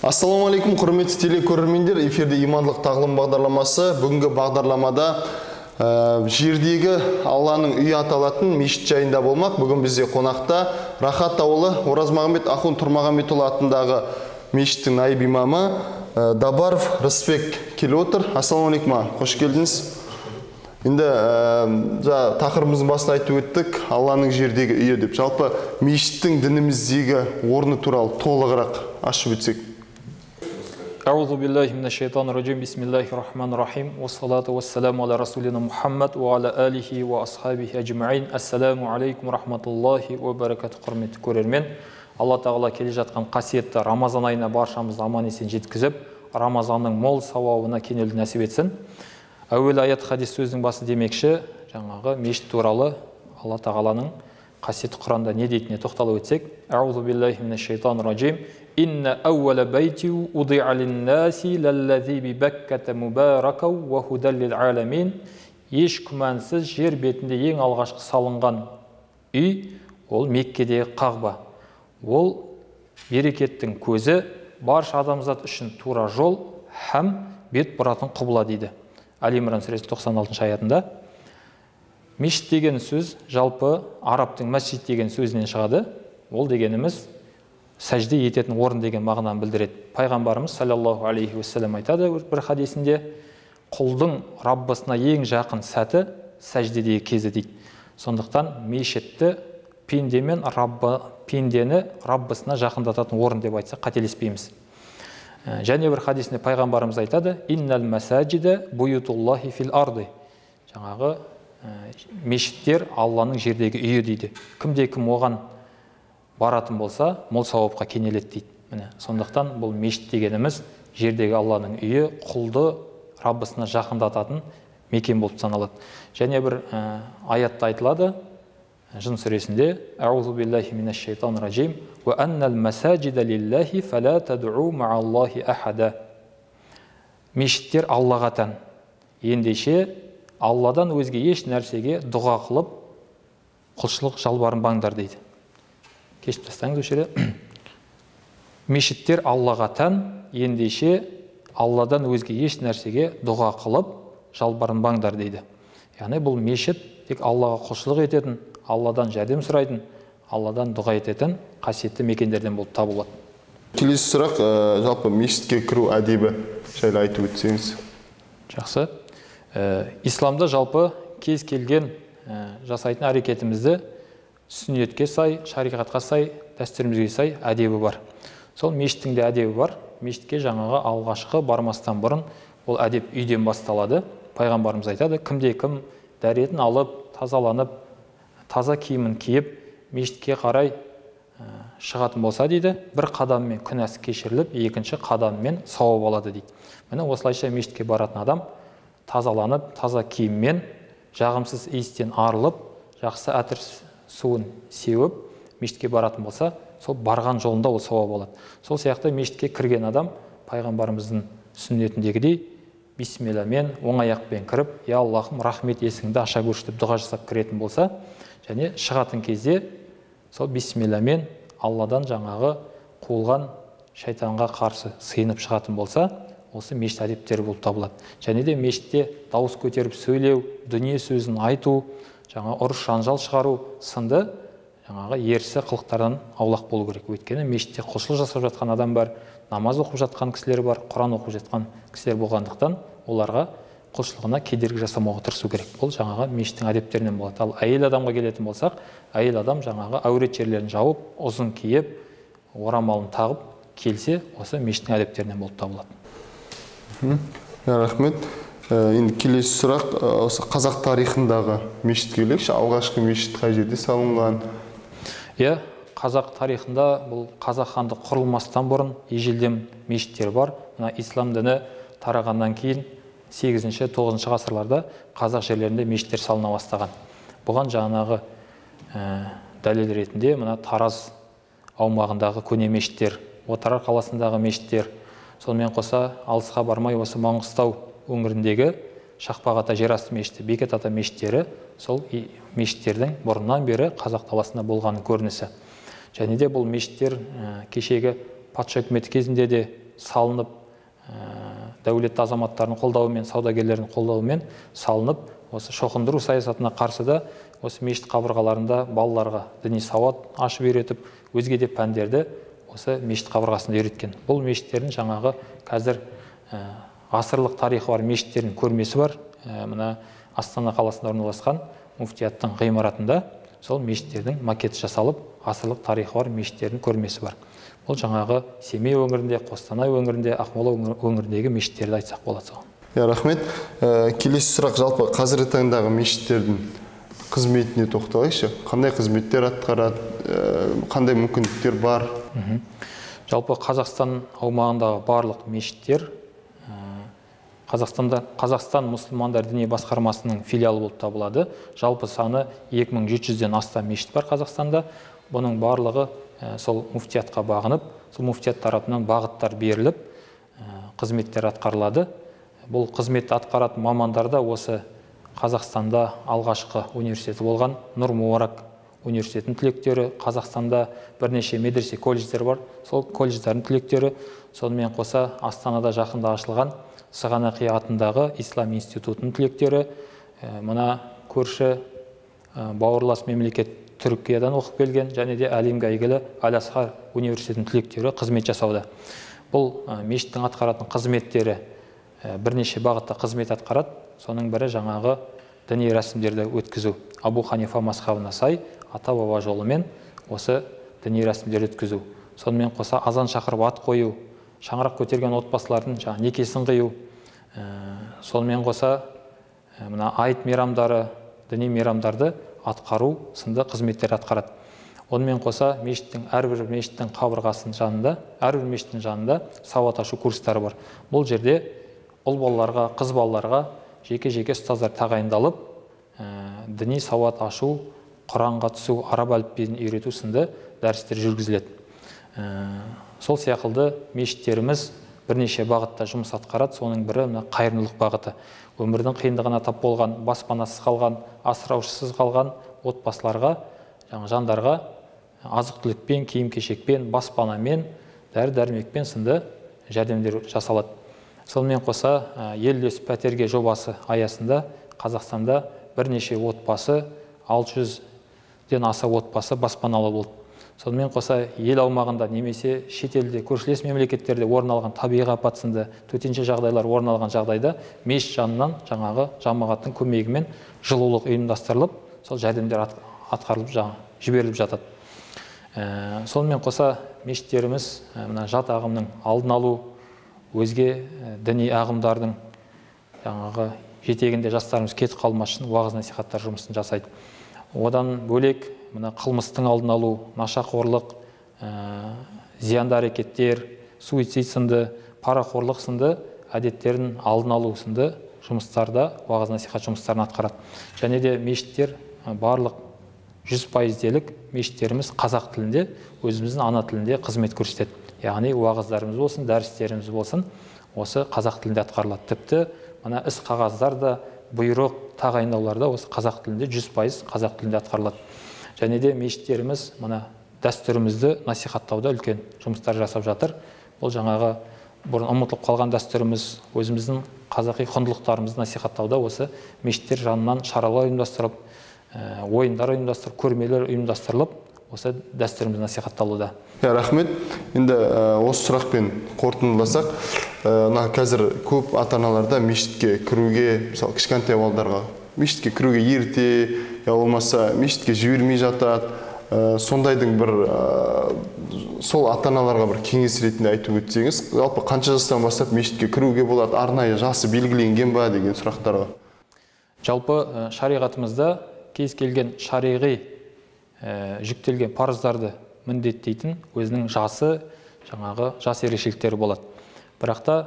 Ассалаумағалейкум, құрметті телекөрермендер. Эфирде имандылық тағылым бағдарламасы. Бүгінгі бағдарламада жердегі Алланың үйі аталатын мешіт жайында болмақ. Бүгін бізде қонақта Рахат ауылы Оразмағамбет Ахун Тұрмағамбетұлы атындағы мешіттің наиб имамы Дабаров Рысбек келіп отыр. Ассалаумағалейкум, қош келдіңіз. Енді тақырыбымыздың басында айтып өттік, Алланың жердегі үйі деп. Жалпы мешіттің дініміздегі орны туралы толығырақ ашып өтсек. أعوذ بالله من الشيطان الرجيم بسم الله الرحمن الرحيم والصلاة والسلام على رسولنا محمد وعلى آله وأصحابه أجمعين. Ассаламу алейкум рахматуллахи ва баракату. Құрметті көрермен, Алла тағала келе жатқан қасиетті Рамазан айына баршамызды аман есен жеткізіп, Рамазанның мол сауабына кенелді нәсіп етсін. Әуел аят хадис сөздің басы демекші, жаңағы мешіт туралы Алла тағаланың қасиетті Құранда не дейтініне тоқталып өтсек. Аузу биллахи минаш шайтанир раджим. Инна ауала байти уди'a линнаси лаллази би бакката мубаракау ва худан лил аламин. Еш күмәнсіз жер бетінде ең алғашқы салынған үй ол Меккедегі Қағба. Ол берекеттің көзі, барша адамзат үшін тура жол һәм бет бұратын құбла дейді. Али Имран сүресі 96 аятында. Мешіт деген сөз жалпы арабтың мәсжид деген сөзінен шығады. Ол дегеніміз сәжде ететін орын деген мағынаны білдіреді. Пайғамбарымыз саллаллаху алейхи уассалам айтады бір хадисінде, құлдың Раббысына ең жақын сәті сәждедегі кезі дейді. Сондықтан мешітті пендені Раббысына жақындататын орын деп айтсақ қателеспейміз. Және бір хадисінде пайғамбарымыз айтады: «Иннал масаджида буютуллахи фил арды». Жаңағы мешіттер Алланың жердегі үйі дейді. Кім оған баратын болса, мол сауапқа кенеледі дейді. Міне, сондықтан бұл мешіт дегеніміз жердегі Алланың үйі, құлды Раббысына жақындататын мекен болып саналады. Және бір аятта айтылады Жын сүресінде: «Аузу биллахи минаш шайтанир раджим ва аннал масаджида лиллахи фала тад'у ма'аллахи ахада». Мешіттер Аллаға тән. Ендеше Алладан өзге еш нәрсеге дұға қылып, құлшылық жалбарынбаңдар дейді. Кешіп тастаңыз өшірі. Мешіттер Аллаға тән, ендеше Алладан өзге еш нәрсеге дұға қылып, жалбарынбаңдар дейді. Яғни бұл мешіт тек Аллаға құлшылық ететін, Алладан жәрдем сұрайтын, Алладан дұға ететін қасиетті мекендерден болып табылады. Келесі сұрақ, жалпы мешітке кіру әдебі жайлы айтып өтсеңіз. Жақсы. Исламда жалпы кез келген жасайтын әрекетімізді сүннетке сай, шариғатқа сай, дәстүрімізге сай әдебі бар. Сол мешіттің де әдебі бар. Мешітке жаңағы алғашқы бармастан бұрын ол әдеп үйден басталады. Пайғамбарымыз айтады: кім дәретін алып, тазаланып, таза киімін киіп, мешітке қарай шығатын болса дейді, бір қадаммен күнәсі кешіріліп, екінші қадаммен сауап алады дейді. Міне осылайша мешітке баратын адам тазаланып, таза киіммен, жағымсыз иістен арылып, жақсы әтір суын сеуіп, мешітке баратын болса, сол барған жолында ол сауап алады. Сол сияқты мешітке кірген адам пайғамбарымыздың сүннетіндегідей бисмилламен, оң аяқпен кіріп, я Аллахым, рахмет есіңді аша көрші деп дұға жасап кіретін болса, және шығатын кезде сол бисмилламен Алладан жаңағы қуылған шайтанға қарсы сыйынып шығатын болса, осы мешіт әдептері болып табылады. Және де мешітте дауыс көтеріп сөйлеу, дүние сөзін айту, жаңа ұрыс жанжал шығару сынды жаңағы ерсі қылықтардан аулақ болу керек. Өйткені мешітте құлшылық жасап жатқан адам бар, намаз оқып жатқан кісілер бар, Құран оқып жатқан кісілер болғандықтан оларға құлшылығына кедергі жасамауға тырысу керек. Бұл жаңағы мешіттің әдептерінен болады. Ал әйел адамға келетін болсақ, әйел адам жаңағы әурет жерлерін жауып, ұзын киіп, орамалын тағып келсе, осы мешіттің әдептерінен болып табылады. Рахмет. Енді келесі сұрақ, осы қазақ тарихындағы мешіт келейікші. Алғашқы мешіт қай жерде салынған? Қазақ тарихында бұл қазақ хандығы құрылмастан бұрын ежелден мешіттер бар. Ислам діні тарағаннан кейін 8-9 ғасырларда қазақ жерлерінде мешіттер салына бастаған. Бұған жаңағы дәлел ретінде Тараз аумағындағы көне мешіттер, Отырар қаласындағы мешіттер, сонымен қоса алысқа бармай осы Маңғыстау өңіріндегі Шақпақ ата жерасты мешіті, Бекет ата мешіттері сол мешіттердің бұрыннан бері қазақ даласында болған көрінісі. Және де бұл мешіттер кешегі патша үкіметі кезінде де салынып, дәулетті азаматтардың қолдауымен, саудагерлердің қолдауымен салынып, осы шоқындыру саясатына қарсы да осы мешіт қабырғаларында балаларға діни сауат ашып үйретіп, өзге де пәндерді осы мешіт қабырғасында үйреткен. Бұл мешіттердің жаңағы қазір ғасырлық тарихы бар мешіттердің көрмесі бар. Мына Астана қаласында орналасқан муфтияттың ғимаратында сол мешіттердің макеті жасалып, ғасырлық тарихы бар мешіттердің көрмесі бар. Бұл жаңағы Семей өңірінде, Қостанай өңірінде, Ақмола өңіріндегі мешіттерді айтсақ болады. Рахмет. Келесі сұрақ, жалпы қазіргі таңдағы мешіттердің қызметіне тоқталайықшы. Қандай қызметтер атқарады, қандай мүмкіндіктер бар? Жалпы Қазақстан аумағындағы барлық мешіттер Қазақстан мұсылмандар діни басқармасының филиалы болып табылады. Жалпы саны 2700-ден астам мешіт бар Қазақстанда. Бұның барлығы сол муфтиятқа бағынып, сол муфтият тарапынан бағыттар беріліп, қызметтер атқарылады. Бұл қызметті атқаратын мамандар да осы Қазақстанда алғашқы университеті болған Нұр Мубарак университетінің түлектері, Қазақстанда бірнеше медресе колледждер бар, сол колледждердің түлектері, сонымен қоса Астанада жақында ашылған Сығанақи атындағы Ислам институтының түлектері, мына көрші бауырлас мемлекет Түркиядан оқып келген, және де әлемге әйгілі Аль-Азхар университетінің түлектері қызмет жасауда. Бұл мешіттің атқаратын қызметтері бірнеше бағытта қызмет атқарады. Соның бірі жаңағы діни рәсімдерді өткізу. Абу Ханифа мазхабына сай ата-баба жолымен осы діни рәсімдерді өткізу. Сонымен қоса азан шақырып ат қою, шаңырақ көтерген отбасылардың некесін қию. Сонымен қоса мына айт мейрамдары, діни мейрамдарды атқару сынды қызметтер атқарады. Онымен қоса әрбір мешіттің қабырғасының жанында, әрбір мешіттің жанында сауат ашу курстары бар. Бұл жерде ұл балаларға, қыз балаларға жеке-жеке ұстаздар тағайындалып, діни сауат ашу, Құранға түсу, араб әліпбиін үйрету сынды дәрістер жүргізіледі. Сол сияқты мешіттеріміз бірнеше бағытта жұмыс атқарады. Соның бірі қайырымдылық бағыты. Өмірдің қиындығына тап болған, баспанасыз қалған, асыраушысыз қалған отбасыларға, жандарға азық-түлікпен, киім-кешекпен, баспанамен, дәрі-дәрмекпен сынды жәрдемдер жасалады. Сонымен қоса ел үлесі пәтерге жобасы аясында Қазақстанда бірнеше отбасы, 600-ден аса отбасы баспаналы болды. Сонымен қоса ел аумағында немесе шетелде, көршілес мемлекеттерде орын алған табиғи апат сынды төтенше жағдайлар орын алған жағдайда мешіт жанынан жаңағы жамағаттың көмегімен жылулық ұйымдастырылып, сол жәрдемдер атқарылып жіберіліп жатады. Сонымен қоса мешіттеріміз жат ағымның алдын алу, өзге діни ағымдардың жаңағы жетегінде жастарымыз кетіп қалмас үшін уағыз насихаттар жұмысын жасайды. Одан бөлек қылмыстың алдын алу, нашақорлық, зиянды әрекеттер, суицид сынды, парақорлық сынды әдеттерін алдын алу сынды жұмыстарда уағыз насихат жұмыстарын атқарады. Және де мешіттер барлық 100%-лік мешіттеріміз қазақ тілінде, өзіміздің ана тілінде қызмет көрсетеді. Яғни уағыздарымыз болсын, дәрістеріміз болсын, осы қазақ тілінде атқарылады. Тіпті іс қағаздар да, бұйрық, тағайындаулар да осы қазақ тілінде 100% қазақ тілінде атқарылады. Және де мешіттеріміз дәстүрімізді насихаттауда үлкен жұмыстар жасап жатыр. Бұл жаңағы бұрын ұмытылып қалған дәстүріміз, өзіміздің қазақи құндылықтарымызды насихаттауда осы мешіттер жанынан шаралар ұйымдастырып, ойындар ұйымдастырып, көрмелер ұйымдастырылып, осы дәстүріміз насихатталуда. Рахмет. Енді осы сұрақпен қорытындыласақ, қазір көп ата-аналарда мешітке кіруге, мысалы кішкентай балаларға мешітке кіруге ерте, я болмаса мешітке жібермей жатады. Сондайдың бір сол ата-аналарға бір кеңес ретінде айтып өтсеңіз, жалпы қанша жастан бастап мешітке кіруге болады, арнайы жасы белгіленген ба деген сұрақтарға. Жалпы шариғатымызда кез келген шариғи жүктелген парыздарды міндеттейтін өзінің жасы, жаңағы жас ерекшеліктері болады. Бірақ та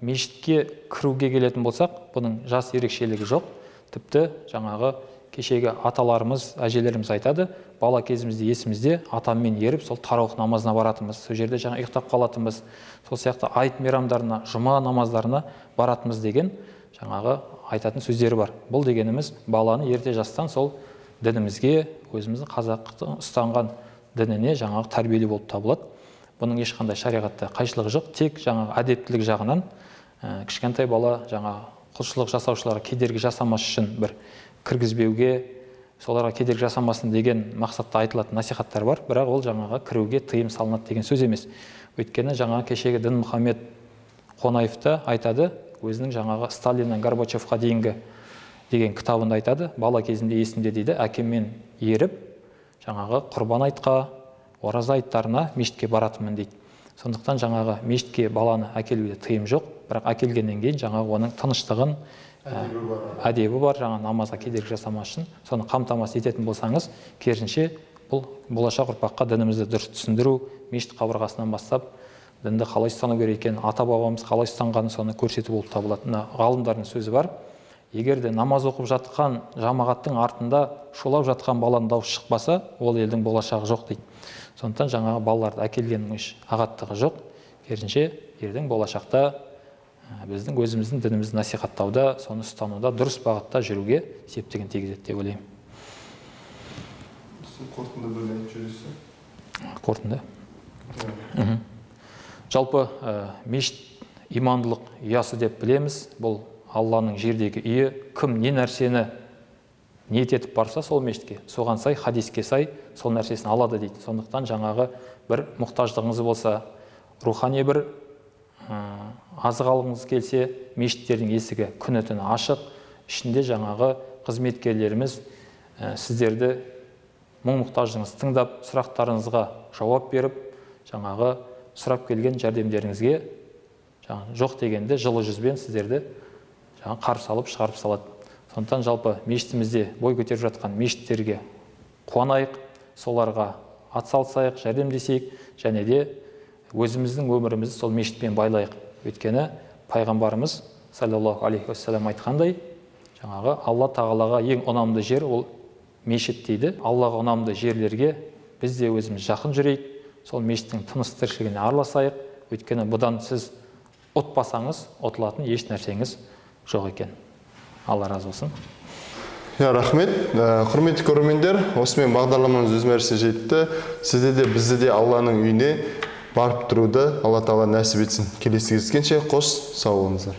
мешітке кіруге келетін болсақ, бұның жас ерекшелігі жоқ. Тіпті жаңағы кешегі аталарымыз, әжелеріміз айтады, бала кезімізде есімізде атаммен еріп, сол тараух намазына баратынбыз, сол жерде жаңа ұйықтап қалатынбыз, сол сияқты айт мейрамдарына, жұма намаздарына баратынбыз деген жаңағы айтатын сөздері бар. Бұл дегеніміз баланы ерте жастан сол дінімізге, өзіміздің қазақтың ұстанған дініне жаңағы тәрбиелі болып табылады. бұның ешқандай шариғатта қайшылығы жоқ, тек жаңағы әдептілік жағынан кішкентай бала жаңағы құлшылық жасаушыларға кедергі жасамас үшін бір кіргізбеуге, соларға кедергі жасамасын деген мақсатта айтылатын насихаттар бар, бірақ ол жаңағы кіруге тыйым салынады деген сөз емес. Өйткені жаңағы кешегі Дінмұхаммед Қонаев та айтады, өзінің жаңағы Сталиннен Горбачевқа дейінгі деген кітабында айтады, бала кезінде есімде дейді, әкеммен еріп, жаңағы құрбан айтқа, ораза айттарына мешітке баратынмын дейді. Сондықтан жаңағы мешітке баланы әкелуге тыйым жоқ, бірақ әкелгеннен кейін жаңағы оның тыныштығын, әдебі бар, жаңа намазға кедергі жасамас үшін соны қамтамасыз ететін болсаңыз, керісінше бұл болашақ ұрпаққа дінімізді дұрыс түсіндіру, мешіт қабырғасынан бастап дінді қалай ұстану керек екенін, ата бабамыз қалай ұстанғанын соны көрсету болып табылады. Ғалымдардың сөзі бар. Егер де намаз оқып жатқан жамағаттың артында шулап жатқан баланың дауысы шықпаса, ол елдің болашағы жоқ дейді. Сондықтан жаңағы балаларды әкелгеннің еш ағаттығы жоқ. Керісінше ертең болашақта біздің өзіміздің дінімізді насихаттауда, соны ұстануда, дұрыс бағытта жүруге септігін тигізеді деп ойлаймын. Қорытынды бір айтып жүрсіз? Қорытынды. Жалпы мешіт имандылық ұясы деп білеміз. Бұл Алланың жердегі үйі. Кім не нәрсені ниет етіп барса сол мешітке, соған сай, хадиске сай сол нәрсесін алады дейді. Сондықтан жаңағы бір мұқтаждығыңыз болса, рухани бір азық алғыңыз келсе, мешіттердің есігі күні-түні ашық. Ішінде жаңағы қызметкерлеріміз сіздерді мұң-мұқтаждығыңызды тыңдап, сұрақтарыңызға жауап беріп, жаңағы сұрап келген жәрдемдеріңізге жоқ дегенде жылы жүзбен сіздерді қарсы алып шығарып салады. Сондықтан жалпы мешітімізде бой көтеріп жатқан мешіттерге қуанайық, соларға атсалысайық, жәрдемдесейік, және де өзіміздің өмірімізді сол мешітпен байлайық. Өйткені пайғамбарымыз саллаллаху алейхи уассалам айтқандай, жаңағы Алла тағалаға ең ұнамды жер ол мешіт дейді. Аллаға ұнамды жерлерге біз де өзіміз жақын жүрейік, сол мешіттің тыныс тіршілігіне араласайық. Өйткені бұдан сіз ұтпасаңыз, ұтылатын еш нәрсеңіз жоқ екен. Алла разы болсын. Рахмет. Құрметті көрермендер, осымен бағдарламамыз өз мәресіне жетті. Сізде де бізді де Алланың үйіне барып тұруды Алла Тағала нәсіп етсін. Келесі кездескенше қош сау болыңыздар.